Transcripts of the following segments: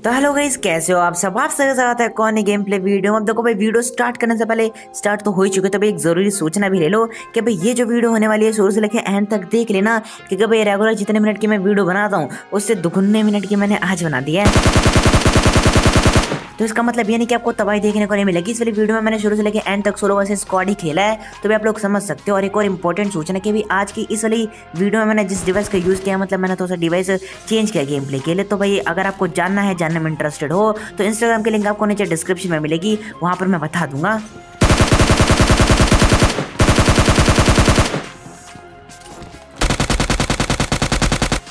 तो hello guys, कैसे हो आप सब। आप सभी साथ है कौन गेम प्ले वीडियो। अब देखो भाई, वीडियो स्टार्ट करने से पहले स्टार्ट तो हो ही चुके, तो भाई एक जरूरी सूचना भी ले लो कि भाई ये जो वीडियो होने वाली है शुरू से लेकर एंड तक देख लेना, क्योंकि भाई रेगुलर जितने मिनट की मैं वीडियो बनाता हूँ उससे दुगुने मिनट की मैंने आज बना दिया है। तो इसका मतलब ये नहीं कि आपको तबाही देखने को नहीं मिलेगी। इस वाली वीडियो में मैंने शुरू से लेकर एंड तक सोलो वर्सेस स्क्वाड ही खेला है, तो भी आप लोग समझ सकते हो। और एक और इंपॉर्टेंट सूचना कि भी आज की इस वाली वीडियो में मैंने जिस डिवाइस का यूज़ किया, मतलब मैंने थोड़ा सा डिवाइस चेंज किया गेम प्ले के लिए। तो भाई अगर आपको जानना है, जानने में इंटरेस्टेड हो, तो इंस्टाग्राम की लिंक आपको नीचे डिस्क्रिप्शन में मिलेगी, वहाँ पर मैं बता दूंगा।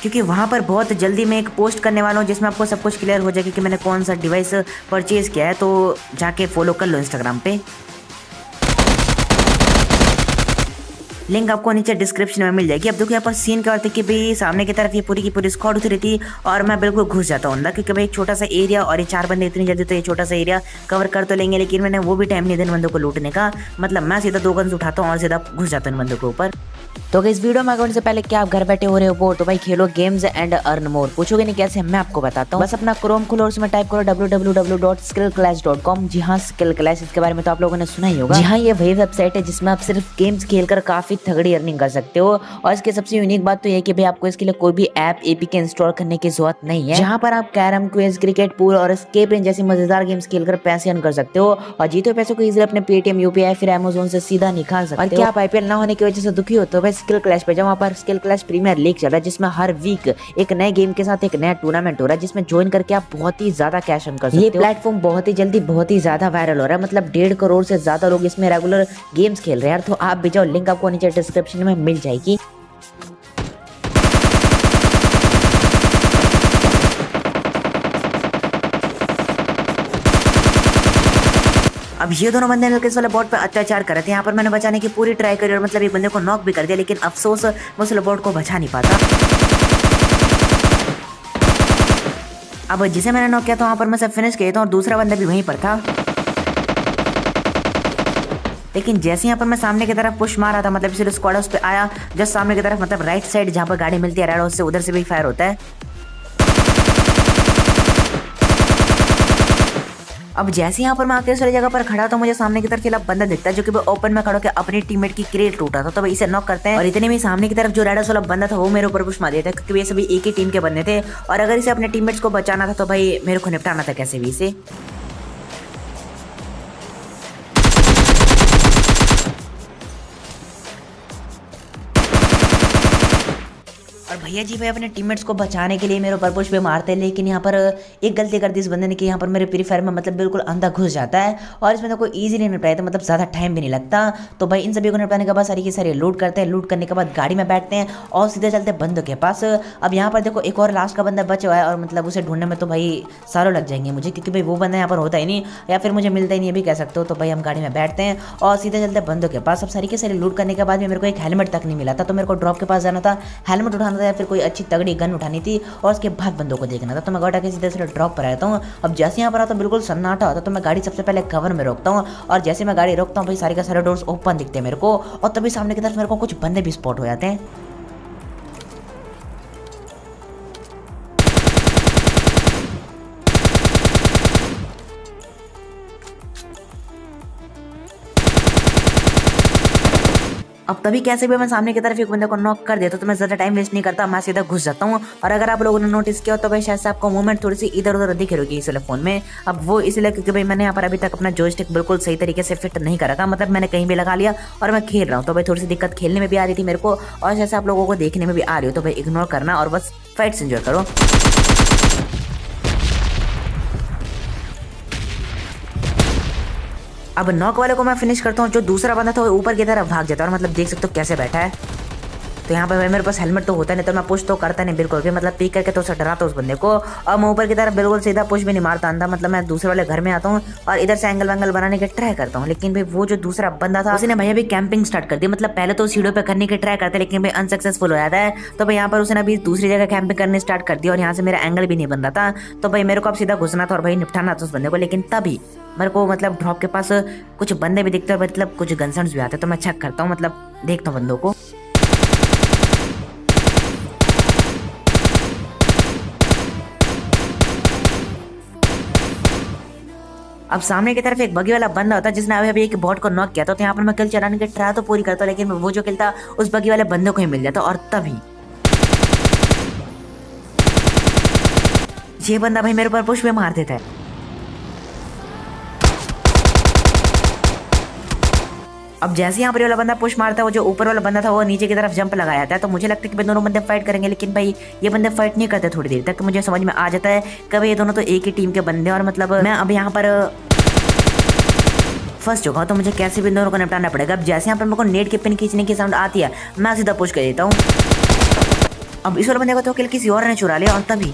क्योंकि वहाँ पर बहुत जल्दी मैं एक पोस्ट करने वाला हूँ जिसमें आपको सब कुछ क्लियर हो जाएगा कि मैंने कौन सा डिवाइस परचेज किया है। तो जाके फॉलो कर लो इंस्टाग्राम पे, लिंक आपको नीचे डिस्क्रिप्शन में मिल जाएगी। अब देखो यहाँ पर सीन क्या होता है कि भाई सामने की तरफ ये पूरी की पूरी स्क्वाड उतरी थी और मैं बिल्कुल घुस जाता हूँ अंदर, क्योंकि भाई एक छोटा सा एरिया और ये 4 बंदे इतनी जल्दी तो ये छोटा सा एरिया कवर कर तो लेंगे, लेकिन मैंने वो भी टाइम नहीं दिया इन बंदों को लूटने का। मतलब मैं सीधा 2 गन्स उठाता हूँ और सीधा घुस जाता हूँ इन बंदों के ऊपर। तो इस वीडियो में आगे से पहले क्या आप घर बैठे हो रहे हो, तो भाई खेलो गेम्स एंड अर्न मोर। पूछोगे नहीं कैसे, मैं आपको बताता हूँ। बस अपना क्रोम खोलो और उसमें टाइप करो www.skillclash.com। जी हाँ, स्किल क्लैश, इसके बारे में तो आप लोगों ने सुना ही होगा। जी हाँ, ये वही वेबसाइट है जिसमें आप सिर्फ गेम्स खेलकर काफी तगड़ी अर्निंग कर सकते हो। और इसकी सबसे यूनिक बात तो ये कि भाई आपको इसके लिए कोई भी ऐप एपीके इंस्टॉल करने की जरूरत नहीं है, जहाँ पर आप कैरम, क्विज, क्रिकेट, पूल और एस्केप रेंज जैसी मजेदार गेम्स खेलकर पैसे अर्न कर सकते हो और जीते पैसों को इजीली अपने पेटीएम, यूपीआई फिर अमेज़न से सीधा निकाल सकते हो। और क्या आप आईपीएल ना होने की वजह से दुखी हो, तो भाई स्किल क्लैश पे जाओ। वहाँ पर स्किल क्लैश प्रीमियर लीग चल रहा है, जिसमें हर वीक एक नए गेम के साथ एक नया टूर्नामेंट हो रहा है, जिसमें ज्वाइन करके आप बहुत ही ज्यादा कैश अर्न कर सकते हो। ये प्लेटफॉर्म बहुत ही जल्दी बहुत ही ज्यादा वायरल हो रहा है, मतलब 1.5 करोड़ से ज्यादा लोग इसमें रेगुलर गेम्स खेल रहे हैं यार। तो आप भी जाओ, लिंक आपको नीचे डिस्क्रिप्शन में मिल जाएगी। अब ये दोनों बंदे मिलकर इस वाले बॉट पे अत्याचार कर रहे थे। यहाँ पर मैंने बचाने की पूरी ट्राई करी और मतलब एक बंदे को नॉक भी कर दिया, लेकिन अफसोस मैं उस वाले बॉट को बचा नहीं पाता। अब जिसे मैंने नॉक किया था वहाँ पर मैं सब फिनिश किया था और दूसरा बंदा भी वहीं पर था। लेकिन जैसे यहाँ पर मैं सामने की तरफ पुश मारा था, मतलब सिर्फ स्क्वाड हाउस पे आया, जस्ट सामने की तरफ, मतलब राइट साइड जहाँ पर गाड़ी मिलती है रेड हाउस से, उधर से भी फायर होता है। अब जैसे यहाँ पर मैं आके इस वाली जगह पर खड़ा था, मुझे सामने की तरफ एक बंदा दिखता है जो कि ओपन में खड़ा होकर अपनी टीममेट की क्रेट टूटा था। तो भाई इसे नॉक करते हैं और इतने में सामने की तरफ जो रेड हाउस वाला बंदा था वो मेरे ऊपर पुश मार दिया था, क्योंकि ये सभी एक ही टीम के बंदे थे और अगर इसे अपने टीममेट्स को बचाना था तो भाई मेरे को निपटाना था कैसे भी इसे। और भैया जी भाई अपने टीममेट्स को बचाने के लिए मेरे ऊपर पुश पे मारते हैं, लेकिन यहाँ पर एक गलती कर दी इस बंदे ने कि यहाँ पर मेरे फ्री फायर में मतलब बिल्कुल अंधा घुस जाता है और इसमें तो कोई इजीली निपटाया था, मतलब ज़्यादा टाइम भी नहीं लगता। तो भाई इन सभी को निपटाने के बाद सारी की सारी लूट करते हैं, लूट करने के बाद गाड़ी में बैठते हैं और सीधे चलते हैं बंदों के पास। अब यहाँ पर देखो एक और लास्ट का बंदा बचा हुआ है और मतलब उसे ढूंढने में तो भाई सालों लग जाएंगे मुझे, क्योंकि भाई वो बंदा यहाँ पर होता ही नहीं या फिर मुझे मिलता ही नहीं, भी कह सकते हो। तो भाई हम गाड़ी में बैठते हैं और सीधे चलते हैं बंदों के पास। अब सारी की सारी लूट करने के बाद भी मेरे को एक हेलमेट तक नहीं मिला था, तो मेरे को ड्रॉप के पास जाना था, हेलमेट उठाना था या फिर कोई अच्छी तगड़ी गन उठानी थी और उसके बाद बंदों को देखना था। तो मैं गाड़ी के सीधे से ड्रॉप पर आता हूँ। अब जैसे यहाँ पर आता तो बिल्कुल सन्नाटा होता, तो मैं गाड़ी सबसे पहले कवर में रोकता हूँ और जैसे मैं गाड़ी रोकता हूँ भाई सारे के सारे डोर्स ओपन दिखते हैं मेरे को और तभी सामने की तरफ मेरे को कुछ बंदे भी स्पॉट हो जाते हैं। अब तभी कैसे भी मैं सामने की तरफ एक बंदे को नॉक कर देता, तो मैं ज़्यादा टाइम वेस्ट नहीं करता, मैं सीधा घुस जाता हूँ। और अगर आप लोगों ने नोटिस किया तो भाई शायद से आपको मूवमेंट थोड़ी सी इधर उधर दिख रही होगी इस वाले फोन में। अब वो इसलिए क्योंकि भाई मैंने यहाँ पर अभी तक अपना जॉयस्टिक बिल्कुल सही तरीके से फिट नहीं कर रखा, मतलब मैंने कहीं भी लगा लिया और मैं खेल रहा हूँ। तो भाई थोड़ी सी दिक्कत खेलने में भी आ रही थी मेरे को और जैसे आप लोगों को देखने में भी आ रही हो, तो भाई इग्नोर करना और बस फाइट्स एंजॉय करो। अब नॉक वाले को मैं फिनिश करता हूँ, जो दूसरा बंदा था वो ऊपर की तरफ भाग जाता है और मतलब देख सकते हो कैसे बैठा है। तो यहाँ पे भाई मेरे पास हेलमेट तो होता नहीं, तो मैं पुश तो करता नहीं बिल्कुल भी, मतलब पीक करके तो उसे डराता उस बंदे को और मैं ऊपर की तरफ बिल्कुल सीधा पुश भी नहीं मारता अंधा, मतलब मैं दूसरे वाले घर में आता हूँ और इधर से एंगल वैंगल बनाने की ट्राई करता हूँ। लेकिन भाई वो जो दूसरा बंदा था उसने भैया भी कैंपिंग स्टार्ट कर दी, मतलब पहले तो सीढ़ियों पे करने की ट्राई करते लेकिन भाई अनसक्सेसफुल हो जाता है। तो भाई यहाँ पर उसने अभी दूसरी जगह कैंपिंग करने स्टार्ट कर दिया और यहाँ से मेरा एंगल भी नहीं बन रहा था। तो भाई मेरे को अब सीधा घुसना था और भाई निपटाना था उस बंदे को, लेकिन तभी मेरे को मतलब ड्रॉप के पास कुछ बंदे भी दिखते हैं, मतलब कुछ गनसन्स भी आते हैं। तो मैं चेक करता हूँ, मतलब देखता हूँ बंदों को। अब सामने की तरफ एक बगी वाला बंदा होता है जिसने अभी एक बॉट को नॉक किया था, तो यहाँ पर मैं किल चलाने की ट्राई तो पूरी करता हूँ, लेकिन वो जो किल था उस बगी वाले बंदे को ही मिल जाता। और तभी ये बंदा भाई मेरे ऊपर पुश में मार देता है। अब जैसे यहाँ पर वाला बंदा पुश मारता है, वो जो ऊपर वाला बंदा था वो नीचे की तरफ जंप लगा जाता है। तो मुझे लगता है कि भाई दोनों बंदे फाइट करेंगे, लेकिन भाई ये बंदे फाइट नहीं करते थोड़ी देर तक। मुझे समझ में आ जाता है कि भाई ये दोनों तो एक ही टीम के बंदे हैं, और मतलब मैं अब यहाँ पर फंस चुका हूँ, तो मुझे कैसे भी इन दोनों को निपटाना पड़ेगा। अब जैसे यहाँ पर मेरे को नेट के पिन खींचने की साउंड आती है, मैं सीधा पुश कर देता हूँ। अब इस वाले बंदे को तो किल किसी और ने चुरा लिया, और तभी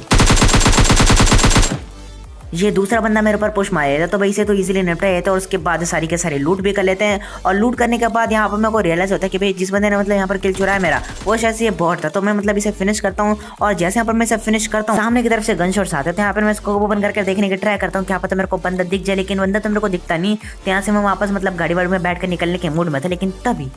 ये दूसरा बंदा मेरे ऊपर पुश मारेगा, तो भाई इसे तो इजीली निपटा जाता है। और उसके बाद सारी के सारे लूट भी कर लेते हैं, और लूट करने के बाद यहाँ पर मेरे को रियलाइज होता है कि भाई जिस बंदे ने मतलब यहाँ पर किल चुराया मेरा, वो शायद ये बॉट था। तो मैं मतलब इसे फिनिश करता हूँ, और जैसे यहाँ पर मैं इसे फिनिश करता हूँ, सामने की तरफ से गन शॉट्स आते हैं। यहाँ पर मैं इसको ओपन करके देखने की ट्राई करता हूँ, क्या पता मेरे को बंदा दिख जाए, लेकिन बंदा तो मेरे को दिखता नहीं। तो यहाँ से मैं वापस मतलब गाड़ी वाड़ी में बैठ कर निकलने के मूड में था, लेकिन तभी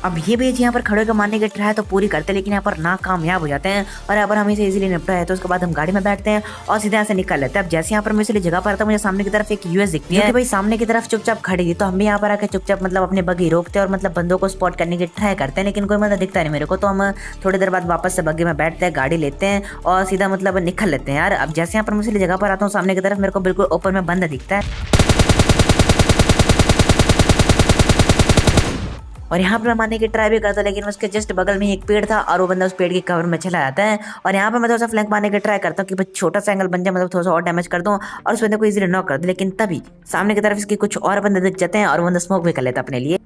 अब ये भी यहाँ पर खड़े होकर मारने की ट्राई तो पूरी करते हैं, लेकिन यहाँ पर नाकामयाब हो जाते हैं। और यहाँ पर हम इसे इजीली निपटा है, तो उसके बाद हम गाड़ी में बैठते हैं और सीधे यहाँ से निकल लेते हैं। अब जैसे यहाँ पर मैं इसलिए जगह पर था, मुझे सामने की तरफ एक यूएस दिखती है, भाई सामने की तरफ चुपचाप खड़ी थी। तो हम भी यहाँ पर आकर चुपचाप मतलब अपने बग्गी रोकते हैं और मतलब बंदों को स्पॉट करने की ट्राई करते हैं, लेकिन कोई मतलब दिखता नहीं मेरे को। तो हम थोड़ी देर बाद वापस से बग्गी में बैठते हैं, गाड़ी लेते हैं और सीधा मतलब निकल लेते हैं यार। अब जैसे यहाँ पर मैं इसलिए जगह पर आता हूँ, सामने की तरफ मेरे को बिल्कुल ऊपर में बंदा दिखता है, और यहाँ पर मैं मारने की ट्राई भी करता, लेकिन उसके जस्ट बगल में एक पेड़ था और वो बंदा उस पेड़ के कवर में चला जाता है। और यहाँ पर मैं थोड़ा सा फ्लैंक मारने की ट्राई करता हूँ कि भाई छोटा सा एंगल बन जाए, मतलब थोड़ा सा और डैमेज कर दूँ और उस बंदे को इजीली नॉक कर दूँ। लेकिन तभी सामने की तरफ इसके कुछ और बंदे दिख जाते हैं, और वो बंदा स्मोक भी कर लेता अपने लिए।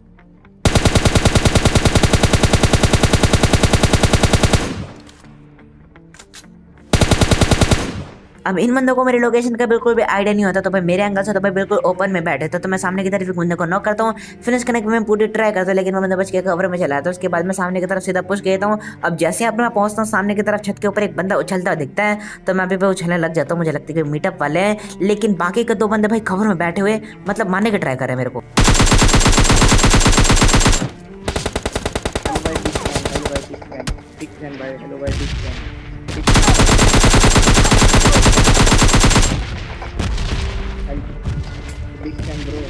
अब इन बंदों को मेरे लोकेशन का बिल्कुल भी आइडिया नहीं होता, तो भाई मेरे एंगल से तो भाई बिल्कुल ओपन में बैठे थे। तो मैं सामने की तरफ एक बंदे को नॉक करता हूँ, फिनिश करने की मैं पूरी ट्राई करता हूँ, लेकिन वो बंदा बच के कवर में चला जाता है। उसके बाद मैं सामने की तरफ सीधा पुश देता हूँ। अब जैसे यहाँ पर मैं पहुंचता हूँ, सामने की तरफ छत के ऊपर एक बंदा उछलता दिखता है, तो मैं अभी भी उछलने लग जाता हूँ। मुझे लगता है कि मीटअप वाले हैं, लेकिन बाकी के दो बंदे भाई कवर में बैठे हुए मतलब मारने की ट्राई कर रहे हैं मेरे को। Big fan bro,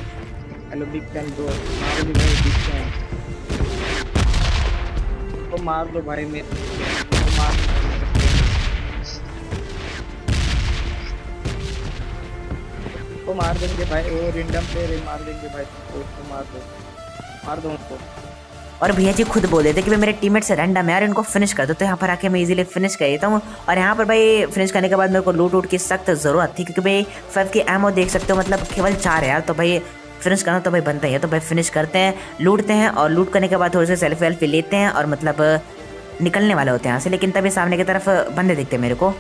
hello big fan bro, मार दो भाई बिग फैन को, मार दो भाई मेरे को, मार को, मार देंगे भाई, वो रिंडम प्लेयर मार देंगे भाई, उसको मार दो उनको। और भैया जी खुद बोल देते कि भाई मेरे टीममेट से रैंडम है यार, इनको फिनिश कर दो। तो यहाँ पर आके मैं इजीली फिनिश कर देता हूँ। और यहाँ पर भाई फिनिश करने के बाद मेरे को लूट की सख्त जरूरत थी, क्योंकि भाई 5 की एमओ देख सकते हो, मतलब केवल 4 है यार। तो भाई फिनिश करना तो भाई बनता ही है। तो भाई फिनिश करते हैं, लूटते हैं, और लूट करने के बाद थोड़े से सेल्फी वेल्फी लेते हैं और मतलब निकलने वाले होते हैं यहाँ से। लेकिन तभी सामने की तरफ बंदे दिखते हैं मेरे को।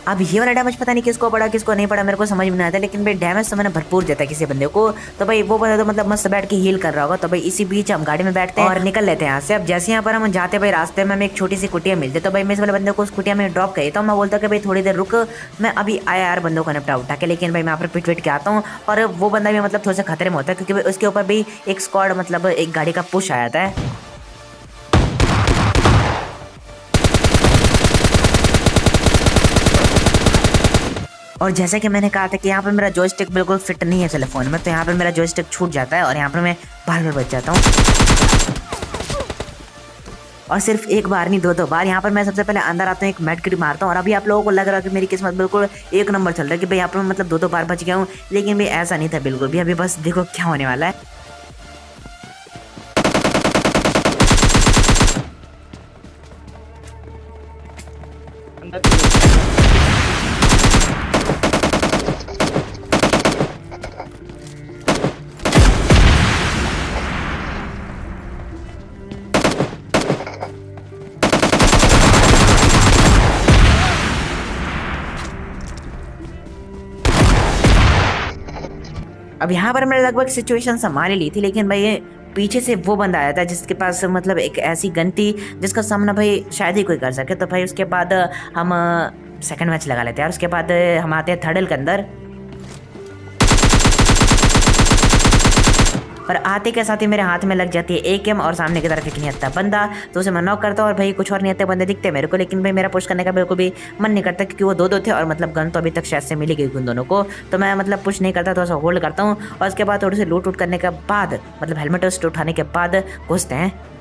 अब ये वाला डैमेज पता नहीं किसको पड़ा किसको नहीं पड़ा, मेरे को समझ में नहीं आता, लेकिन भाई डैमेज तो मैंने भरपूर देता है किसी बंदे को। तो भाई वो बंदा तो मतलब मस्त बैठ के हील कर रहा होगा। तो भाई इसी बीच हम गाड़ी में बैठते हैं और निकल लेते हैं यहाँ से। अब जैसे यहाँ पर हम जाते भाई रास्ते में हमें एक छोटी सी कुटिया मिलती है, तो भाई मैं इस वाले बंदे को उस कुटिया में ड्रॉप करता हूँ। मैं बोलता हूँ कि भाई थोड़ी देर रुक, मैं अभी आया यार बंदों को निपटा उठा के। लेकिन भाई मैं यहाँ पर पिट के आता हूँ, और वो बंदा भी मतलब थोड़ा सा खतरे में होता है, क्योंकि उसके ऊपर भी एक स्क्वाड मतलब एक गाड़ी का पुश आया था। और जैसा कि मैंने कहा था कि यहाँ पर मेरा जॉयस्टिक बिल्कुल फिट नहीं है टेलीफोन में, तो यहाँ पर मेरा जॉयस्टिक छूट जाता है और यहाँ पर मैं बार बार बच जाता हूँ। और सिर्फ एक बार नहीं, 2 बार। यहाँ पर मैं सबसे पहले अंदर आता हूँ, एक मेड किट मारता हूँ, और अभी आप लोगों को लग रहा है कि मेरी किस्मत बिल्कुल एक नंबर चल रहा है कि भाई यहाँ पर मैं मतलब 2 बार बच गया हूँ, लेकिन भाई ऐसा नहीं था बिल्कुल भी। अभी बस देखो क्या होने वाला है। अब यहाँ पर मैंने लगभग सिचुएशन संभाल ली थी, लेकिन भाई ये पीछे से वो बंदा आया था जिसके पास मतलब एक ऐसी गन थी जिसका सामना भाई शायद ही कोई कर सके। तो भाई उसके बाद हम सेकंड मैच लगा लेते हैं और उसके बाद हम आते हैं थर्डल के अंदर। और आते के साथ ही मेरे हाथ में लग जाती है एकेएम और सामने की तरफ एक नहीं आता बंदा, तो उसे मैं नॉक करता हूँ। और भाई कुछ और नहीं आते बंदे दिखते मेरे को, लेकिन भाई मेरा पुश करने का बिल्कुल भी मन नहीं करता क्योंकि वो दो दो थे और मतलब गन तो अभी तक शायद से मिली गई उन दोनों को। तो मैं मतलब पुश नहीं करता, थोड़ा सा होल्ड करता हूँ और उसके बाद थोड़ी सी लूट करने के बाद मतलब हेलमेट उठाने के बाद घुसते हैं।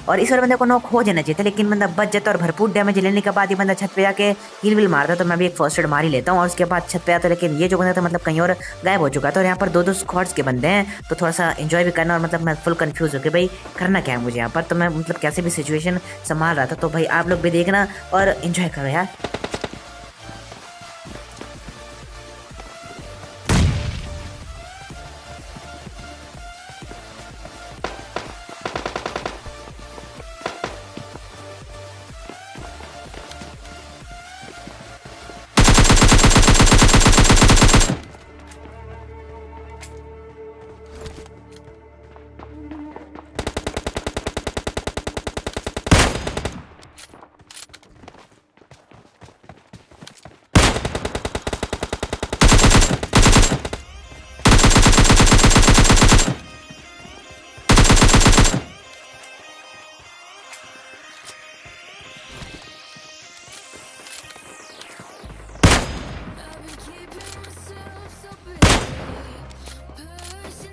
और इस वाले बंदे को नॉक हो जाना चाहिए था, लेकिन बंदा बच जाता और भरपूर डैमेज लेने के बाद ये बंदा छत पे जाके हील विल मारता। तो मैं भी एक फर्स्ट एड मार ही लेता हूँ और उसके बाद छत पे आता। लेकिन ये जो बंदा था मतलब कहीं और गायब हो चुका था। और यहाँ पर दो दो स्क्वाड्स के बंदे हैं, तो थोड़ा सा एंजॉय भी करना। और मतलब मैं फुल कंफ्यूज हो गया भाई करना क्या है मुझे यहाँ पर। तो मैं मतलब कैसे भी सिचुएशन संभाल रहा था। तो भाई आप लोग भी देखना और एंजॉय करो यार।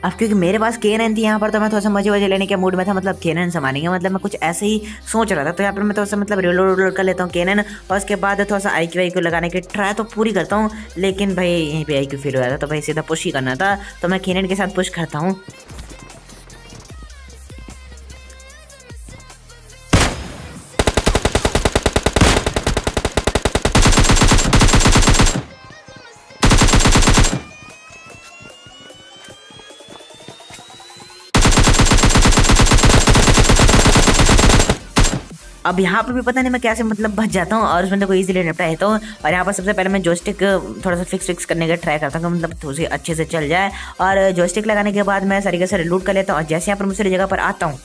अब क्योंकि मेरे पास केनन थी यहाँ पर, तो मैं थोड़ा सा मजे वजे लेने के मूड में था। मतलब केनन संभालेंगे, मतलब मैं कुछ ऐसे ही सोच रहा था। तो यहाँ पर मैं थोड़ा सा मतलब रिलोड कर लेता हूँ केनन और उसके बाद थोड़ा सा IQ वाईक्यू लगाने की ट्राई तो पूरी करता हूँ। लेकिन भाई यहीं पे IQ फेल हो रहा था, तो भाई सीधा पुश ही करना था। तो मैं केनन के साथ पुश करता हूँ। अब यहाँ पर भी पता नहीं मैं कैसे मतलब बच जाता हूँ और उस बंदे को इजीली निपटा देता हूँ। और यहाँ पर सबसे पहले मैं जॉयस्टिक थोड़ा सा फिक्स करने का ट्राई करता हूँ, मतलब थोड़ी अच्छे से चल जाए। और जॉयस्टिक लगाने के बाद मैं तरीके से रिलोड कर लेता हूँ। और जैसे यहाँ पर दूसरी जगह पर आता हूँ,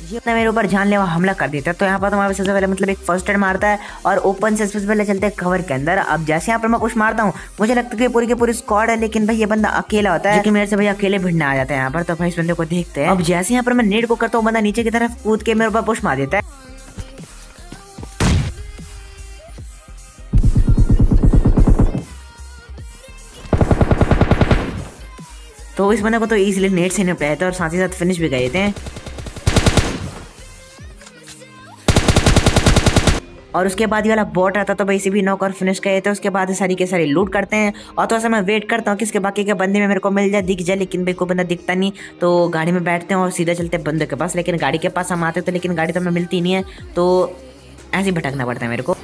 ये अपना मेरे ऊपर जानलेवा हमला कर देता है। तो यहाँ पर हमारे सबसे पहले मतलब एक फर्स्ट एड मारता है और ओपन से सबसे पहले चलते हैं कवर के अंदर। अब जैसे यहाँ पर मैं पुश मारता हूँ, मुझे लगता है कि पूरी की पूरी स्क्वाड है, लेकिन भाई ये बंदा अकेला होता है, जो कि मेरे से भाई अकेले भिड़ने आ जाता है यहाँ पर। तो भाई इस बंदे को देखते हैं। अब जैसे यहाँ पर मैं नेड को करता हूँ, बंदा नीचे की तरफ कूद के मेरे ऊपर पुश मार देता है। तो इस बंदे को तो इजीली नेट से निपटाया था और साथ ही साथ फिनिश भी गए थे। और उसके बाद ये वाला बॉट आता, तो भाई इसे भी नॉक और फिनिश किए थे। उसके बाद सारी के सारी लूट करते हैं और थोड़ा सा मैं वेट करता हूँ कि इसके बाकी के बंदे में मेरे को मिल जाए, दिख जाए। लेकिन भाई कोई बंदा दिखता नहीं, तो गाड़ी में बैठते हैं और सीधा चलते हैं बंदे के पास। लेकिन गाड़ी के पास हम आते थे, लेकिन गाड़ी तो हमें मिलती नहीं है, तो ऐसे ही भटकना पड़ता है मेरे को।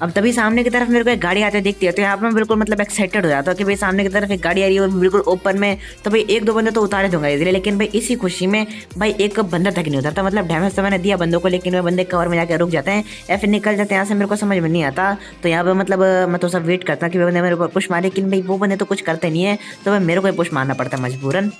अब तभी सामने की तरफ मेरे को एक गाड़ी आते दिखती है, तो यहाँ पर मैं बिल्कुल मतलब एक्साइटेड हो जाता हूँ कि भाई सामने की तरफ एक गाड़ी आ रही है और बिल्कुल ओपन में। तो भाई एक दो बंदे तो उतारे दूंगा इजीली, लेकिन भाई इसी खुशी में भाई एक बंदा तक नहीं उतरता। मतलब डैमेज तो मैंने दिया बंदों को, लेकिन वे बंदे कवर में जाकर रुक जाते हैं या फिर निकल जाते हैं यहाँ से, मेरे को समझ में नहीं आता। तो यहाँ पर मतलब मैं थोड़ा सा वेट करता कि वे बंदे मेरे ऊपर पुश मारे, लेकिन भाई वो बंदे तो कुछ करते नहीं है, तो भाई मेरे को पुश मारना पड़ता मजबूरन।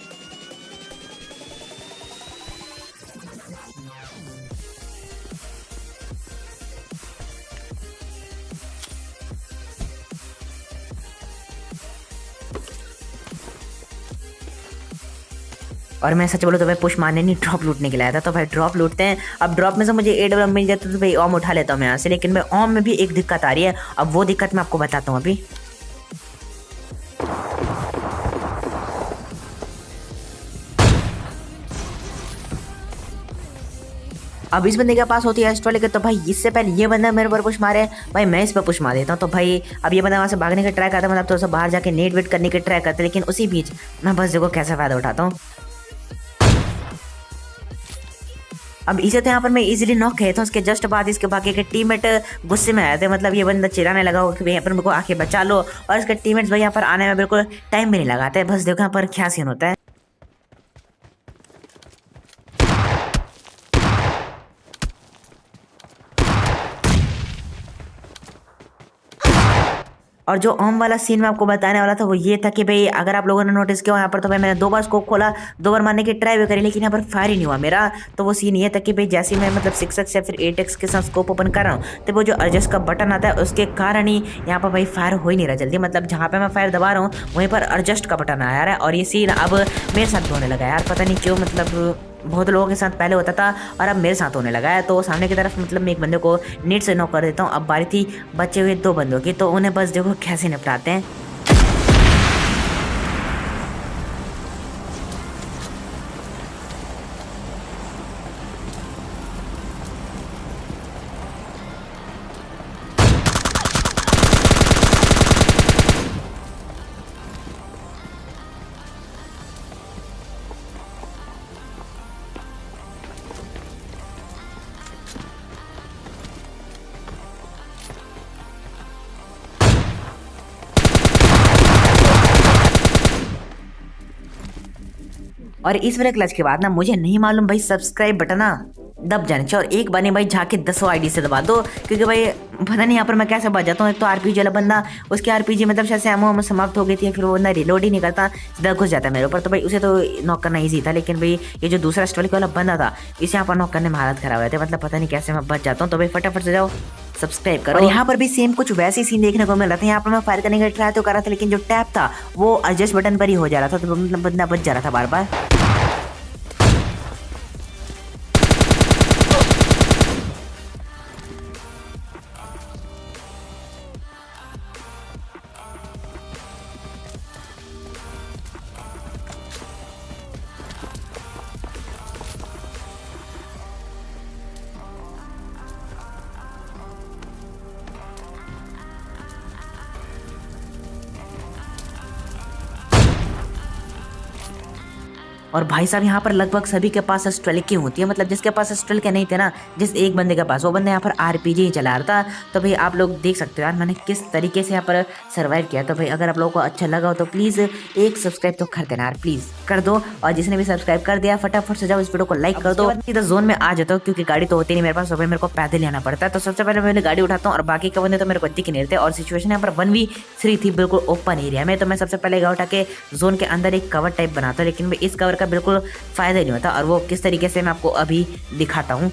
और मैं सच बोलूँ तो भाई पुश मारने नहीं, ड्रॉप लूटने के लिए आया था। तो भाई ड्रॉप लूटते हैं। अब ड्रॉप में से मुझे AWM मिल जाता तो भाई ओम उठा लेता हूँ मैं यहाँ से। लेकिन भाई ओम में भी एक दिक्कत आ रही है, अब वो दिक्कत मैं आपको बताता हूँ अभी। अब इस बंदे के पास होती है एस्ट्रो, लेकर तो भाई इससे पहले ये बंदा मेरे ऊपर पुश मारे, भाई मैं इस पर पुश मार देता हूँ। तो भाई अब ये बंदा वहाँ से भागने का ट्राई करता है, मतलब थोड़ा सा बाहर जाके नेट वेट करने की ट्राई करता है। लेकिन उसी बीच मैं बस देखो कैसा फायदा उठाता हूँ। अब इसे तो यहाँ पर मैं इजीली नॉक किया था। उसके जस्ट बाद इसके बाकी के टीममेट गुस्से में आए थे, मतलब ये बंदा चिल्लाने लगा कि भाई यहाँ पर मेरे को आके बचा लो, और इसके टीममेट्स भाई यहाँ पर आने में बिल्कुल टाइम भी नहीं लगाते। बस देखो यहाँ पर क्या सीन होता है। और जो ओम वाला सीन मैं आपको बताने वाला था वो ये था कि भाई अगर आप लोगों ने नोटिस किया यहाँ पर, तो भाई मैंने 2 बार स्कोप खोला, 2 बार मारने की ट्राई भी करी, लेकिन यहाँ पर फायर ही नहीं हुआ मेरा। तो वो सीन ये था कि भाई जैसे ही मैं मतलब 6x या फिर 8x के साथ स्कोप ओपन कर रहा हूँ, तो वो जो एडजस्ट का बटन आता है उसके कारण ही यहाँ पर भाई फायर हो ही नहीं रहा जल्दी। मतलब जहाँ पे मैं फायर दबा रहा हूँ वहीं पर एडजस्ट का बटन आ रहा है, और ये सीन अब मेरे साथ होने लगा यार, पता नहीं क्यों। मतलब बहुत लोगों के साथ पहले होता था और अब मेरे साथ होने लगा है। तो सामने की तरफ मतलब मैं एक बंदे को नेट से नॉक कर देता हूँ। अब बारी थी बचे हुए 2 बंदों की, तो उन्हें बस देखो कैसे निपटाते हैं। और इस वाले क्लच के बाद ना मुझे नहीं मालूम भाई सब्सक्राइब बटन ना दब जाने चाहिए, और एक बार नहीं भाई जाके 10 आईडी से दबा दो, क्योंकि भाई पता नहीं यहाँ पर मैं कैसे बच जाता हूँ। एक तो आरपीजी वाला बंदा, उसकी आरपीजी मतलब शायद से एमओ समाप्त हो गई थी, फिर वो बंदा रिलोड ही नहीं करता, सीधा घुस जाता है मेरे ऊपर। तो भाई उसे तो नॉक करना ईजी था, लेकिन भाई ये जो दूसरा स्टोलिक वाला बंदा था, इसे यहाँ पर नॉक करने में हालत खराब रहती है। मतलब पता नहीं कैसे मैं बच जाता हूँ। तो भाई फटाफट से जाओ सब्सक्राइब करो। और यहाँ पर भी सेम कुछ वैसे सीन देखने को मिल रहा था। यहाँ पर मैं फायर करने का ट्राई तो कर रहा था, लेकिन जो टैप था वो एडजस्ट बटन पर ही हो जा रहा था, तो मतलब बंदा बच जा रहा था बार बार। और भाई साहब यहाँ पर लगभग सभी के पास एस्ट्रेलिक की होती है, मतलब जिसके पास एस्ट्रेलिक नहीं थे ना, जिस एक बंदे के पास, वो बंदे यहाँ पर आरपीजी ही चला रहा था। तो भाई आप लोग देख सकते हो यार मैंने किस तरीके से यहाँ पर सर्वाइव किया। तो भाई अगर आप लोगों को अच्छा लगा हो तो प्लीज़ एक सब्सक्राइब तो कर देना यार, प्लीज़ कर दो। और जिसने भी सब्सक्राइब कर दिया फटाफट से जाओ इस वीडियो को लाइक कर दो। सीधा जोन में आ जाता हूँ, क्योंकि गाड़ी तो होती नहीं मेरे पास, तो भाई मेरे को पैदल ही आना पड़ता है। तो सबसे पहले मैंने गाड़ी उठाता हूँ, और बाकी के बंदे तो मेरे को दिख नहीं रहते। और सिचुएशन यहाँ पर 1v3 थी, बिल्कुल ओपन एरिया में। तो मैं सबसे पहले गाड़ी उठा के जोन के अंदर एक कवर टाइप बनाता हूँ, लेकिन भाई इस कवर का बिल्कुल फायदा नहीं होता, और वो किस तरीके से मैं आपको अभी दिखाता हूँ।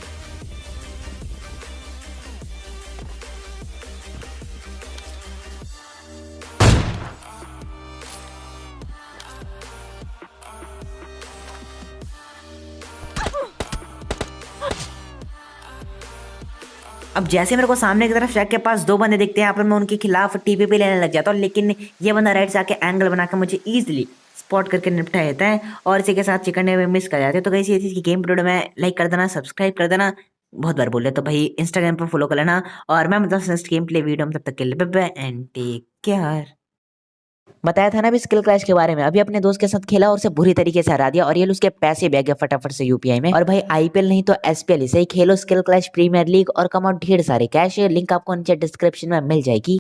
अब जैसे मेरे को सामने की तरफ शैक के पास 2 बंदे दिखते हैं, यहाँ पर मैं उनके खिलाफ टीपीपी लेने लग जाता हूँ, लेकिन ये बंदा राइट से आके एंगल बनाकर मुझे ईजिली स्पॉट करके निपटा देता है, और इसी के साथ चिकन में मिस कर जाते हैं। तो कैसी ये चीज़ की गेम वीडियो में लाइक कर देना, सब्सक्राइब कर देना, बहुत बार बोले तो भाई इंस्टाग्राम पर फॉलो कर लेना। और मैं मतलब नेक्स्ट गेम प्ले वीडियो में, तब तक के लिए bye bye and take care. बताया था ना अभी स्किल क्लैश के बारे में, अभी अपने दोस्त के साथ खेला और उसे बुरी तरीके से हरा दिया, और ये लो उसके पैसे बह गए फटाफट से यूपीआई में। और भाई आईपीएल नहीं तो एसपीएल, इसे ही खेलो स्किल क्लैश प्रीमियर लीग और कमाओ ढेर सारे कैश। लिंक आपको नीचे डिस्क्रिप्शन में मिल जाएगी।